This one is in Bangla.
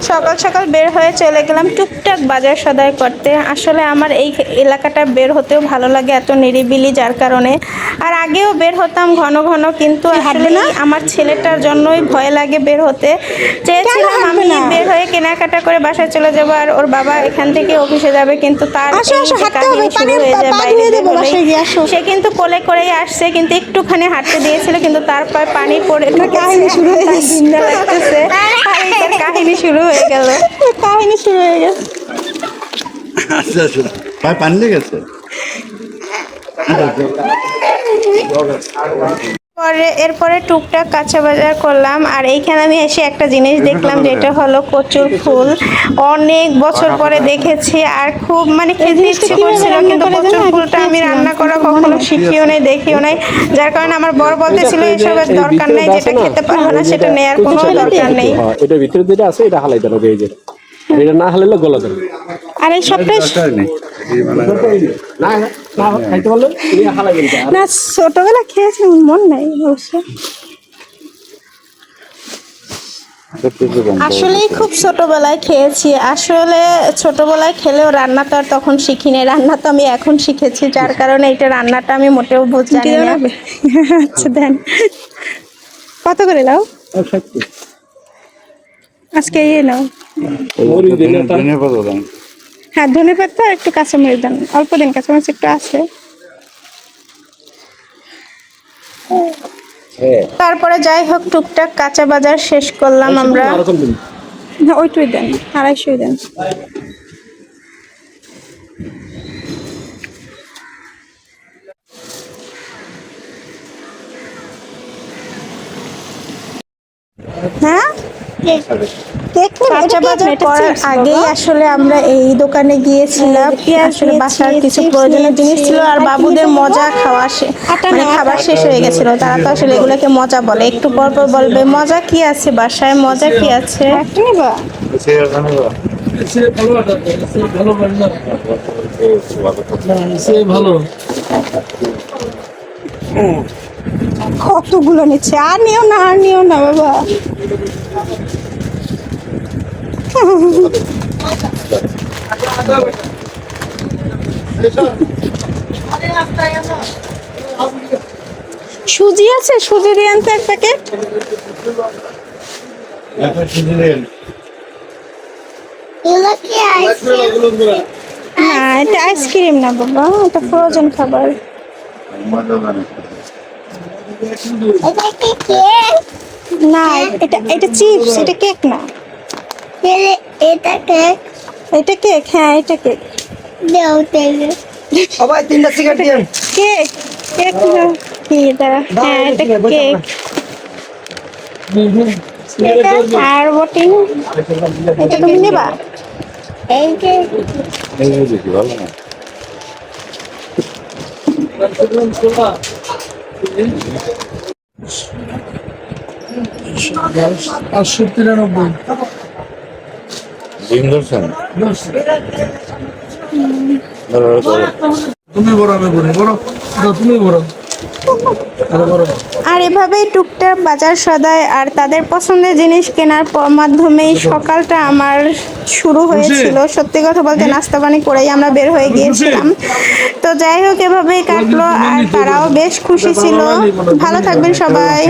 সকাল সকাল বের হয়ে চলে গেলাম টুকটাক বাজার সদাই করতে। আসলে আমার এই এলাকাটা বের হতেও ভালো লাগে, এত নিরিবিলি, যার কারণে। আর আগেও বের হতাম ঘন ঘন, কিন্তু আসলে আমার ছেলেটার জন্যই ভয় লাগে বের হতে। চেয়েছিলাম আমি বের হয়ে কেনাকাটা করে বাসায় চলে যাবো, আর ওর বাবা এখান থেকে অফিসে যাবে, কিন্তু তার কাহিনী শুরু হয়ে যায় বাইরে বের হলেই। সে কিন্তু কোলে করেই আসছে, কিন্তু একটুখানি হাঁটতে দিয়েছিল, কিন্তু তার পায়ে পানি পড়ে কাহিনী শুরু হয়ে লাগতেছে। কাহিনী শুরু হয়ে গেল। আচ্ছা আচ্ছা, ভাই পানি লেগেছে। এরপরে টুকটাক কাঁচা বাজার করলাম। আর এইখানে আমি এসে একটা জিনিস দেখলাম, যেটা হলো কচুর ফুল। অনেক বছর পরে দেখেছি, আর খুব মানে খেতে ইচ্ছে করছিল, কিন্তু কচুর ফুলটা আমি রান্না করা কখনো শিখিও নাই, দেখিও নাই, যার কারণে আমার বড় বলতেছিল এসবের দরকার নেই, যেটা খেতে পারবো না সেটা নেওয়ার কোনো দরকার নেই। এটা ভিতরে যেটা আছে এটা হালাই দেন, এই যে এটা না হালাইলে গলা দেন। আর এই সবটাই না, ছোটবেলা খেয়েছি, মন নাই অবশ্য। আসলেই খুব ছোটবেলায় খেয়েছি। আসলে ছোটবেলায় খেলেও রান্না তো আর তখন শিখিনি, রান্না তো আমি এখন শিখেছি, যার কারণে এটা রান্নাটা আমি মোটেও জানি না। আচ্ছা দেন, কত করে দাও আজকে? ইয়ে নাও, হ্যাঁ ধনে পাতা একটু কাঁচামরিচ দেন, অল্প দিন, কাঁচামরিচ একটু আছে। তারপরে যাই হোক টুকটাক কাঁচা বাজার শেষ করলাম আমরা। ওইটুই দেন, 250 দেন। হ্যাঁ, কাঁচা বাজার করার আগেই আসলে আমরা এই দোকানে গিয়েছিলাম। আসলে বাসার কিছু প্রয়োজনীয় জিনিস ছিল, আর বাবুদের মজা মানে খাবার শেষ হয়ে গেছিল। তারা তো আসলে এগুলোকে মজা বলে, একটু পর পর বলবে মজা কি আছে বাসায়, মজা কি আছে। কতগুলো নিচ্ছে, আর নিও না, আর নিও না বাবা। সুজি আছে, সুজি দিয়ে আনতে এক প্যাকেট। না এটা আইসক্রিম না বাবা, এটা ফ্রোজেন খাবার। না এটা চিপস, এটা কেক না। এটা কেক, এটা কেক, হ্যাঁ এটা কেক। সবাই 3টা সিগারেট দিন। কেক, কেক না কি এটা? হ্যাঁ এটা কেক। আর বটিং, এটা তুমি নেবা? এই কেক ভালো না। 593 তুমি বড়, আমি বড়, তুমি বড়। আর এভাবেই টুকটাক বাজার সদাই আর তাদের পছন্দের জিনিস কেনার মাধ্যমেই সকালটা আমার শুরু হয়েছিল। সত্যি কথা বলতে নাস্তা পানি করেই আমরা বের হয়ে গিয়েছিলাম। তো যাই হোক এভাবেই কাটলো, আর তারাও বেশ খুশি ছিল। ভালো থাকবেন সবাই।